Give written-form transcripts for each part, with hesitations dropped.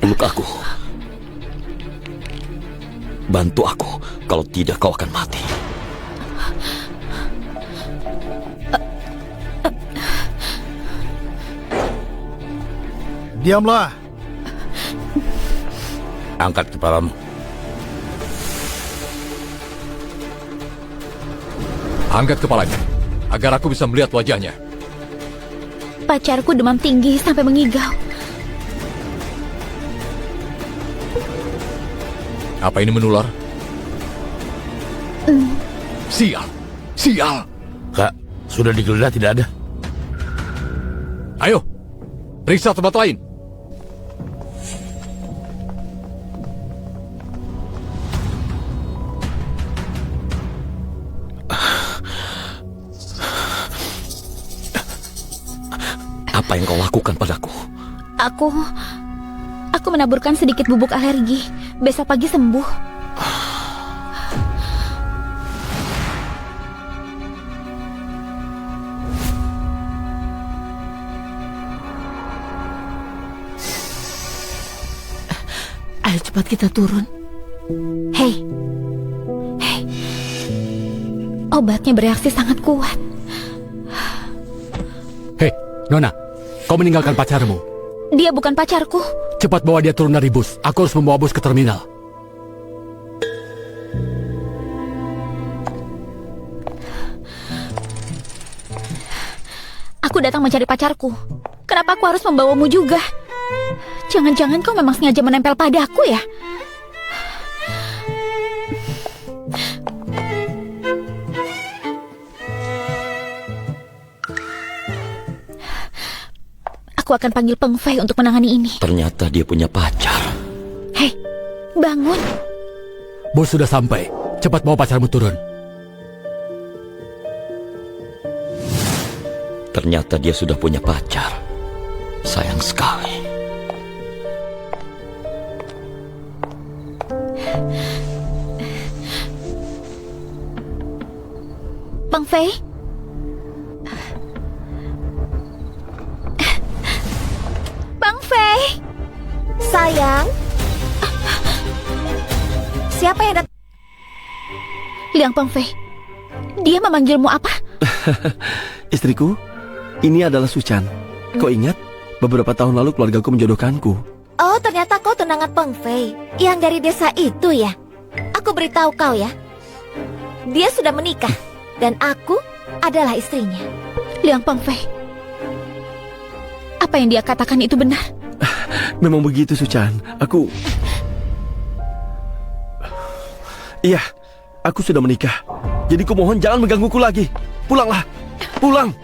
Peluk aku. Bantu aku, kalau tidak kau akan mati. Diamlah. Angkat kepalamu. Angkat kepalanya, agar aku bisa melihat wajahnya. Pacarku demam tinggi sampai mengigau. Apa ini menular? Sial! Sial! Kak, sudah digeledah tidak ada. Ayo, periksa tempat lain. Apa yang kau lakukan padaku? Aku menaburkan sedikit bubuk alergi. Besok pagi sembuh. Ayo cepat kita turun. Hei. Obatnya bereaksi sangat kuat. Hei, Nona, kau meninggalkan pacarmu. Dia bukan pacarku. Cepat bawa dia turun dari bus. Aku harus membawa bus ke terminal. Aku datang mencari pacarku. Kenapa aku harus membawamu juga? Jangan-jangan kau memang sengaja menempel padaku ya? Aku akan panggil Peng Fei untuk menangani ini. Ternyata dia punya pacar. Hei, bangun. Bos sudah sampai. Cepat bawa pacarmu turun. Ternyata dia sudah punya pacar. Sayang sekali. Peng Fei? Peng Fei? Sayang, siapa yang datang? Liang Peng Fei, dia memanggilmu apa? Istriku, ini adalah Suchan. Kau ingat? Beberapa tahun lalu keluargaku menjodohkanku. Oh, ternyata kau tunangan Peng Fei yang dari desa itu ya. Aku beritahu kau ya. Dia sudah menikah dan aku adalah istrinya. Liang Peng Fei, apa yang dia katakan itu benar? Memang begitu, Suchan. Iya, aku sudah menikah. Jadi kumohon jangan menggangguku lagi. Pulanglah. Pulang.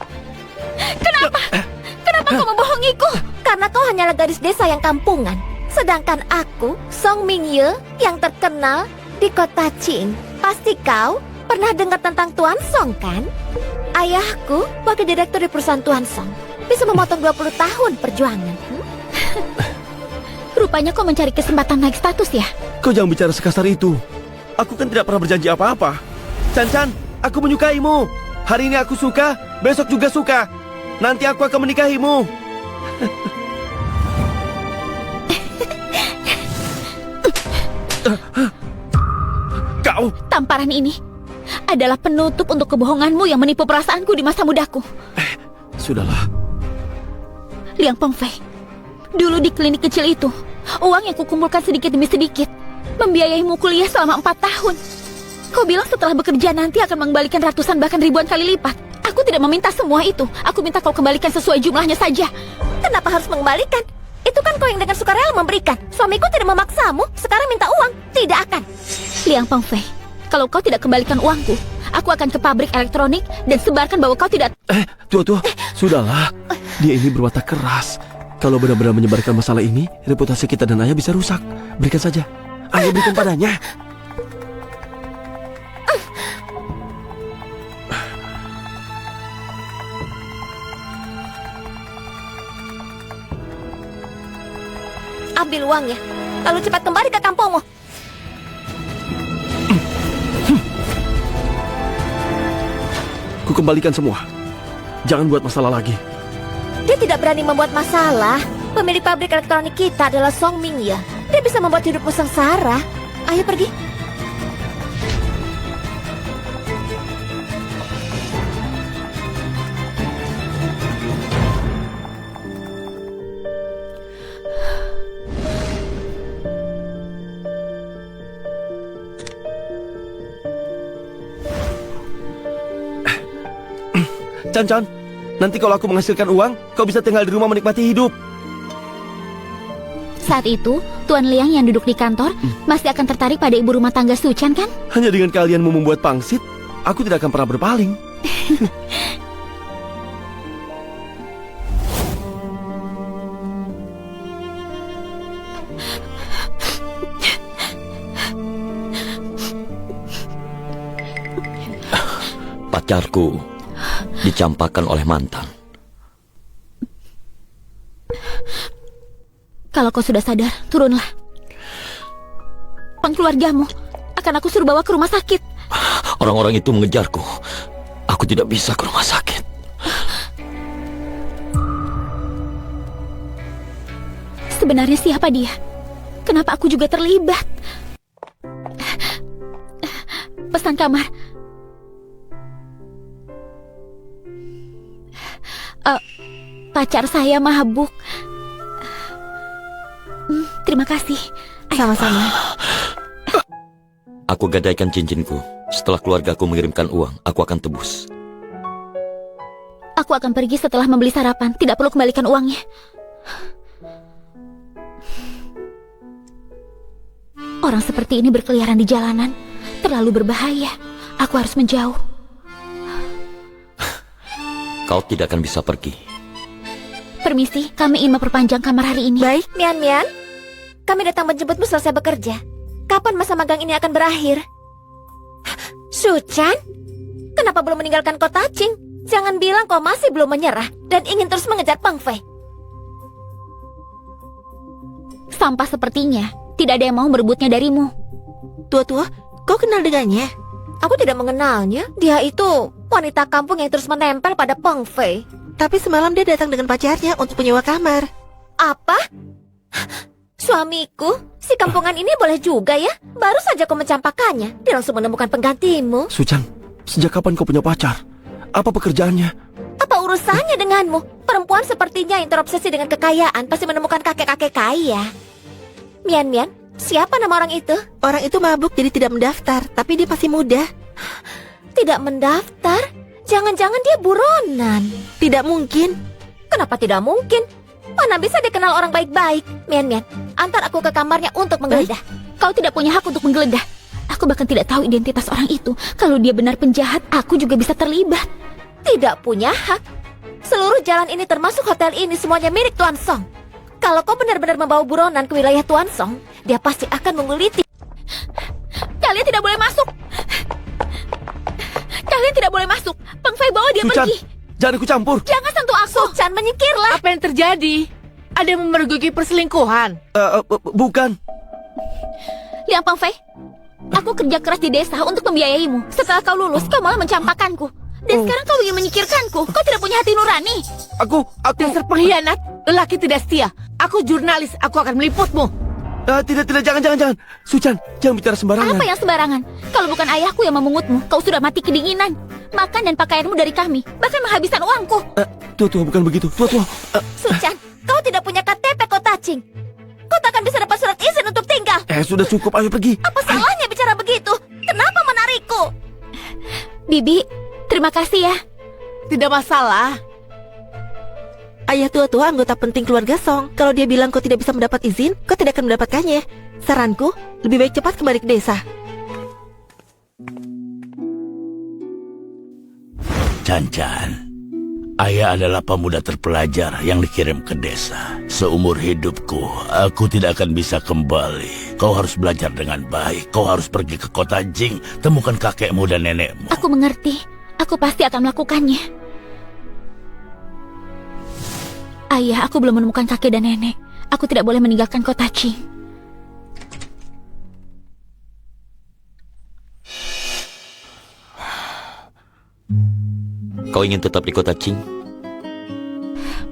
Kenapa kau membohongiku? Karena kau hanyalah gadis desa yang kampungan. Sedangkan aku, Song Mingye, yang terkenal di kota Qing. Pasti kau pernah dengar tentang Tuan Song, kan? Ayahku, wakil direktur di perusahaan Tuan Song. Bisa memotong 20 tahun perjuangan. Rupanya kau mencari kesempatan naik status ya? Kau jangan bicara sekasar itu. Aku kan tidak pernah berjanji apa-apa. Chan-chan, aku menyukaimu. Hari ini aku suka, besok juga suka. Nanti aku akan menikahimu. Kau! Tamparan ini adalah penutup untuk kebohonganmu yang menipu perasaanku di masa mudaku. Sudahlah. Liang Peng Fei, dulu di klinik kecil itu, uang yang kukumpulkan sedikit demi sedikit membiayaimu kuliah selama 4 tahun. Kau bilang setelah bekerja nanti akan mengembalikan ratusan bahkan ribuan kali lipat. Aku tidak meminta semua itu. Aku minta kau kembalikan sesuai jumlahnya saja. Kenapa harus mengembalikan? Itu kan kau yang dengan sukarela memberikan. Suamiku tidak memaksamu, sekarang minta uang. Tidak akan. Liang Peng Fei, kalau kau tidak kembalikan uangku, aku akan ke pabrik elektronik dan sebarkan bahwa kau tidak... Tua, sudahlah. Dia ini berwatak keras. Kalau benar-benar menyebarkan masalah ini, reputasi kita dan ayah bisa rusak. Berikan saja. Ayo berikan padanya. Ambil uangnya, lalu cepat kembali ke kampungmu. Ku kembalikan semua. Jangan buat masalah lagi. Dia tidak berani membuat masalah. Pemilik pabrik elektronik kita adalah Song Mingye. Dia bisa membuat hidupmu sengsara. Ayo pergi. Chan, nanti kalau aku menghasilkan uang, kau bisa tinggal di rumah menikmati hidup. Saat itu, Tuan Liang yang duduk di kantor masih akan tertarik pada ibu rumah tangga Suchan kan? Hanya dengan kalianmu membuat pangsit, aku tidak akan pernah berpaling. Pacarku dicampakkan oleh mantan. Kalau kau sudah sadar, turunlah. Keluargamu akan aku suruh bawa ke rumah sakit. Orang-orang itu mengejarku. Aku tidak bisa ke rumah sakit. Sebenarnya siapa dia? Kenapa aku juga terlibat? Pesan kamar. Pacar saya mabuk. Terima kasih. Sama-sama. Aku gadaikan cincinku. Setelah keluargaku mengirimkan uang, aku akan tebus. Aku akan pergi setelah membeli sarapan. Tidak perlu kembalikan uangnya. Orang seperti ini berkeliaran di jalanan. Terlalu berbahaya. Aku harus menjauh. Kau tidak akan bisa pergi. Permisi, kami ingin memperpanjang kamar hari ini. Baik, Mian. Kami datang menjemputmu selesai bekerja. Kapan masa magang ini akan berakhir? Suchan, kenapa belum meninggalkan kota Qing? Jangan bilang kau masih belum menyerah dan ingin terus mengejar Peng Fei. Sampah sepertinya. Tidak ada yang mau merebutnya darimu. Tua-tua, kau kenal dengannya? Aku tidak mengenalnya. Dia itu wanita kampung yang terus menempel pada Peng Fei. Tapi semalam dia datang dengan pacarnya untuk menyewa kamar. Apa? Suamiku? Si kampungan ini boleh juga ya? Baru saja kau mencampakkannya. Dia langsung menemukan penggantimu. Suchan, sejak kapan kau punya pacar? Apa pekerjaannya? Apa urusannya denganmu? Perempuan sepertinya yang terobsesi dengan kekayaan pasti menemukan kakek-kakek kaya. Mian, siapa nama orang itu? Orang itu mabuk jadi tidak mendaftar, tapi dia masih muda. Tidak mendaftar? Jangan-jangan dia buronan. Tidak mungkin. Kenapa tidak mungkin? Mana bisa dikenal orang baik-baik? Mian, antar aku ke kamarnya untuk menggeledah. Kau tidak punya hak untuk menggeledah. Aku bahkan tidak tahu identitas orang itu. Kalau dia benar penjahat, aku juga bisa terlibat. Tidak punya hak? Seluruh jalan ini termasuk hotel ini semuanya milik Tuan Song. Kalau kau benar-benar membawa buronan ke wilayah Tuan Song, dia pasti akan menguliti. Kalian tidak boleh masuk. Kalian tidak boleh masuk. Peng Fei bawa dia Suchan, pergi. jangan ikut campur. Jangan sentuh aku. Suchan, menyingkirlah. Apa yang terjadi? Ada yang memergoki perselingkuhan? Bukan. Liang Peng Fei, aku kerja keras di desa untuk membiayaimu. Setelah kau lulus, kau malah mencampakkanku. Dan sekarang kau ingin menyingkirkanku. Kau tidak punya hati nurani. Aku... Dasar pengkhianat, lelaki tidak setia. Aku jurnalis, aku akan meliputmu. Tidak, jangan. Suchan, jangan bicara sembarangan. Apa yang sembarangan? Kalau bukan ayahku yang memungutmu, kau sudah mati kedinginan. Makan dan pakaianmu dari kami, bahkan menghabiskan uangku. Tua, bukan begitu. Tua. Suchan, kau tidak punya KTP kota Qing. Kau takkan bisa dapat surat izin untuk tinggal. Sudah cukup, ayo pergi. Apa salahnya bicara begitu? Kenapa menarikku? Bibi, terima kasih ya. Tidak masalah. Ayah tua-tua anggota penting keluarga Song. Kalau dia bilang kau tidak bisa mendapat izin, kau tidak akan mendapatkannya. Saranku, lebih baik cepat kembali ke desa. Chan, ayah adalah pemuda terpelajar yang dikirim ke desa. Seumur hidupku, aku tidak akan bisa kembali. Kau harus belajar dengan baik. Kau harus pergi ke kota Jing, temukan kakekmu dan nenekmu. Aku mengerti. Aku pasti akan melakukannya. Ayah, aku belum menemukan kakek dan nenek. Aku tidak boleh meninggalkan kota Qing. Kau ingin tetap di kota Qing?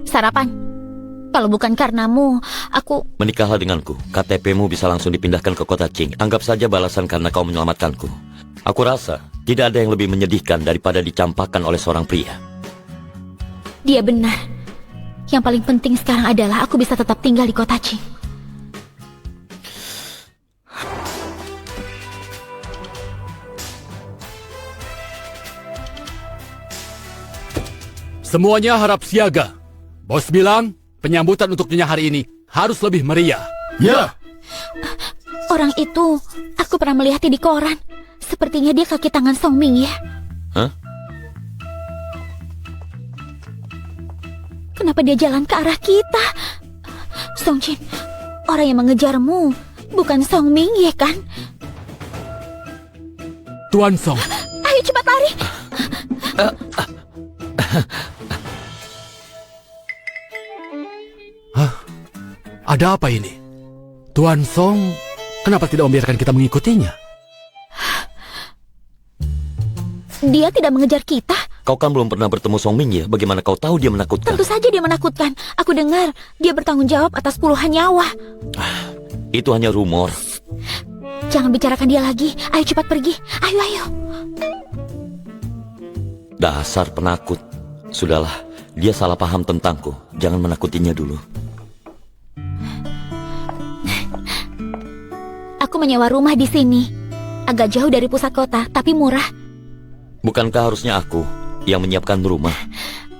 Sarapan. Kalau bukan karenamu, aku... Menikahlah denganku. KTP-mu bisa langsung dipindahkan ke kota Qing. Anggap saja balasan karena kau menyelamatkanku. Aku rasa tidak ada yang lebih menyedihkan daripada dicampakkan oleh seorang pria. Dia benar. Yang paling penting sekarang adalah aku bisa tetap tinggal di kota Qing. Semuanya harap siaga. Bos bilang penyambutan untuk Nyonya hari ini harus lebih meriah. Ya. Orang itu, aku pernah melihatnya di koran. Sepertinya dia kaki tangan Song Ming ya. Hah? Kenapa dia jalan ke arah kita? Song Jin, orang yang mengejarmu bukan Song Ming ya kan? Tuan Song, Ayo cepat lari. ada apa ini? Tuan Song, kenapa tidak membiarkan kita mengikutinya? Dia tidak mengejar kita. Kau kan belum pernah bertemu Song Ming ya? Bagaimana kau tahu dia menakutkan? Tentu saja dia menakutkan. Aku dengar dia bertanggung jawab atas puluhan nyawa. Itu hanya rumor. Jangan bicarakan dia lagi. Ayo cepat pergi. Ayo, ayo. Dasar penakut. Sudahlah, dia salah paham tentangku. Jangan menakutinya dulu. Aku menyewa rumah di sini. Agak jauh dari pusat kota, tapi murah. Bukankah harusnya aku yang menyiapkan rumah?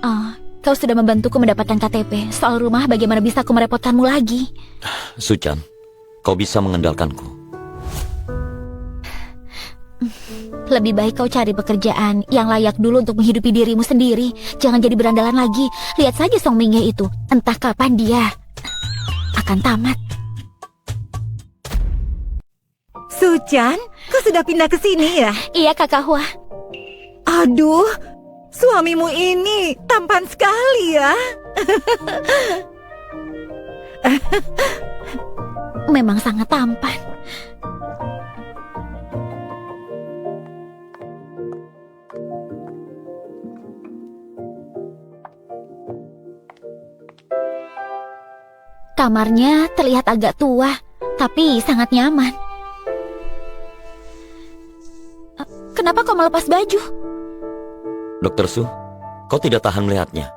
Oh, kau sudah membantuku mendapatkan KTP. Soal rumah, bagaimana bisa aku merepotkanmu lagi? Suchan, kau bisa mengandalkanku. Lebih baik kau cari pekerjaan yang layak dulu untuk menghidupi dirimu sendiri. Jangan jadi berandalan lagi. Lihat saja Song Mingye itu. Entah kapan dia akan tamat. Suchan, kau sudah pindah ke sini ya? Iya, Kakak Hua. Aduh, suamimu ini tampan sekali ya. Memang sangat tampan. Kamarnya terlihat agak tua, tapi sangat nyaman. Kenapa kau melepas baju? Dr. Su, kau tidak tahan melihatnya.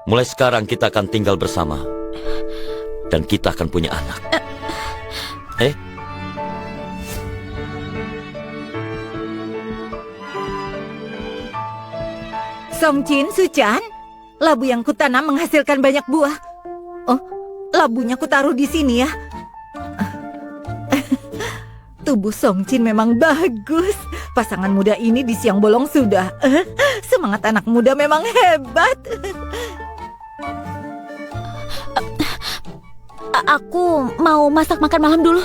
Mulai sekarang kita akan tinggal bersama. Dan kita akan punya anak. Song Jin, Suchan, labu yang kutanam menghasilkan banyak buah. Oh, labunya kutaruh di sini ya. Tubuh Song Jin memang bagus. Pasangan muda ini di siang bolong sudah. Semangat anak muda memang hebat. Aku mau masak makan malam dulu.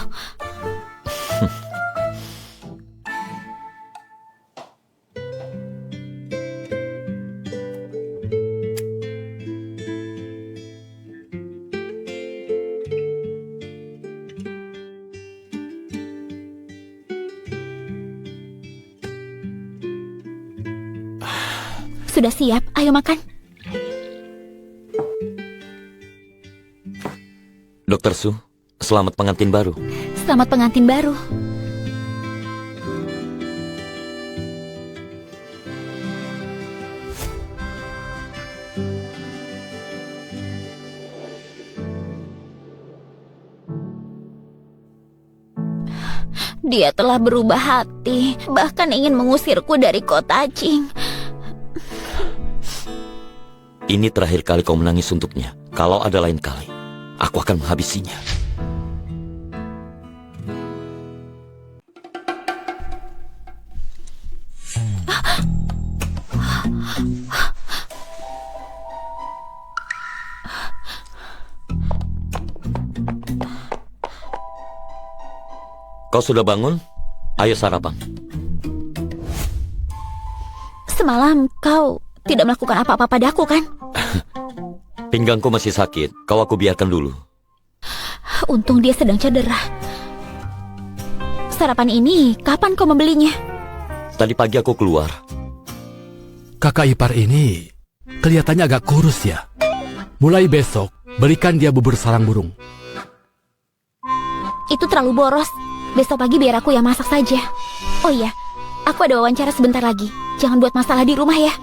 Sudah siap, ayo makan. Dr. Su, selamat pengantin baru. Selamat pengantin baru. Dia telah berubah hati, bahkan ingin mengusirku dari kota Qing. Ini terakhir kali kau menangis untuknya. Kalau ada lain kali, aku akan menghabisinya. Kau sudah bangun? Ayo sarapan. Semalam kau tidak melakukan apa-apa padaku kan? Pinggangku masih sakit. Kau aku biarkan dulu. Untung dia sedang cedera. Sarapan ini kapan kau membelinya? Tadi pagi aku keluar. Kakak ipar ini kelihatannya agak kurus ya. Mulai besok, Berikan dia bubur sarang burung. Itu terlalu boros. Besok pagi biar aku yang masak saja. Oh iya, aku ada wawancara sebentar lagi. Jangan buat masalah di rumah ya.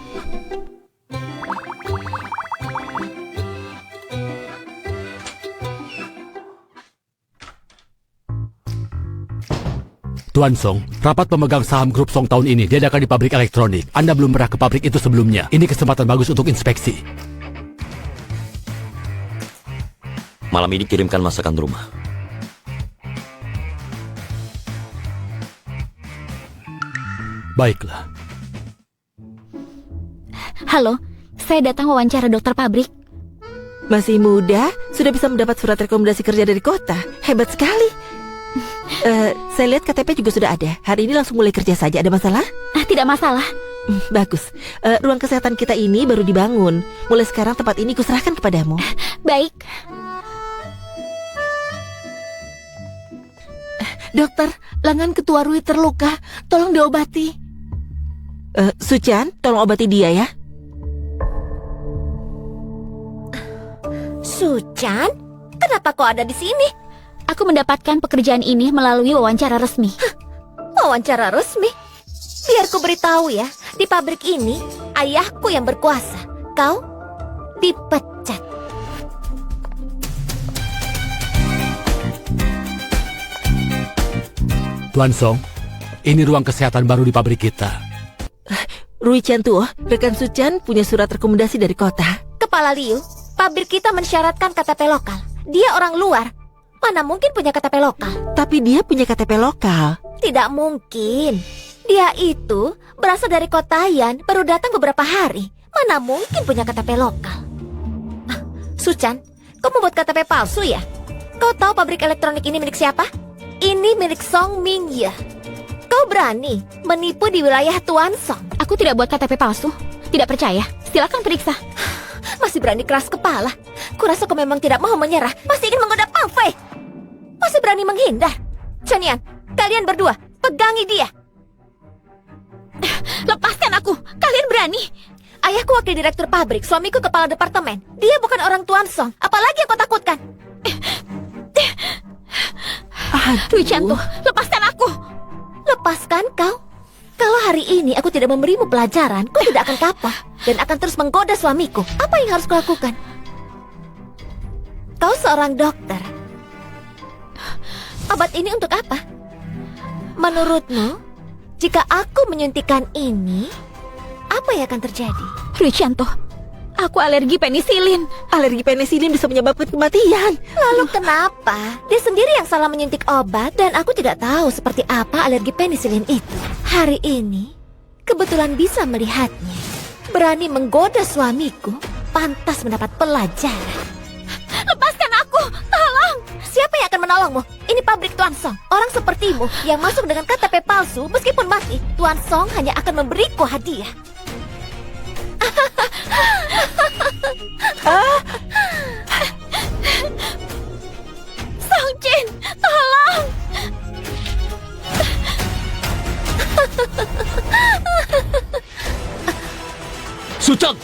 Tuan Song, rapat pemegang saham grup Song tahun ini diadakan di pabrik elektronik. Anda belum pernah ke pabrik itu sebelumnya. Ini kesempatan bagus untuk inspeksi. Malam ini kirimkan masakan rumah. Baiklah. Halo, saya datang wawancara dokter pabrik. Masih muda, sudah bisa mendapat surat rekomendasi kerja dari kota. Hebat sekali. Saya lihat KTP juga sudah ada. Hari ini langsung mulai kerja saja. Ada masalah? Tidak masalah. Bagus. Ruang kesehatan kita ini baru dibangun. Mulai sekarang tempat ini kuserahkan kepadamu. Baik. Dokter, lengan ketua Rui terluka. Tolong diobati. Suchan, tolong obati dia ya. Suchan, kenapa kau ada di sini? Aku mendapatkan pekerjaan ini melalui wawancara resmi. Wawancara resmi? Biar ku beritahu ya, di pabrik ini ayahku yang berkuasa. Kau dipecat. Tuan Song, ini ruang kesehatan baru di pabrik kita. Rui Chantuo, rekan Suchan punya surat rekomendasi dari kota. Kepala Liu, pabrik kita mensyaratkan KTP lokal. Dia orang luar. Mana mungkin punya KTP lokal? Tapi dia punya KTP lokal. Tidak mungkin. Dia itu berasal dari Kotayan, baru datang beberapa hari. Mana mungkin punya KTP lokal? Suchan, kau membuat KTP palsu ya? Kau tahu pabrik elektronik ini milik siapa? Ini milik Song Mingye. Kau berani menipu di wilayah Tuan Song? Aku tidak buat KTP palsu. Tidak percaya? Silakan periksa. Masih berani keras kepala. Kurasa kau memang tidak mau menyerah. Masih ingin menggoda Pang Fei. Masih berani menghindar. Chanian, kalian berdua pegangi dia. Lepaskan aku. Kalian berani? Ayahku wakil direktur pabrik, suamiku kepala departemen. Dia bukan orang Tuan Song. Apalagi yang kau takutkan? Rui Chantuo, lepaskan aku. Lepaskan kau? Kalau hari ini aku tidak memberimu pelajaran, kau tidak akan kapok dan akan terus menggoda suamiku. Apa yang harus kau lakukan? Kau seorang dokter. Obat ini untuk apa? Menurutmu, jika aku menyuntikkan ini, apa yang akan terjadi? Rui Chantuo, aku alergi penisilin. Alergi penisilin bisa menyebabkan kematian. Lalu kenapa? Dia sendiri yang salah menyuntik obat dan aku tidak tahu seperti apa alergi penisilin itu. Hari ini, kebetulan bisa melihatnya. Berani menggoda suamiku, pantas mendapat pelajaran. Lepaskan aku, tolong. Siapa yang akan menolongmu? Ini pabrik Tuan Song. Orang sepertimu yang masuk dengan KTP palsu, meskipun mati, Tuan Song hanya akan memberiku hadiah. Song Jin, tolong. Suchan!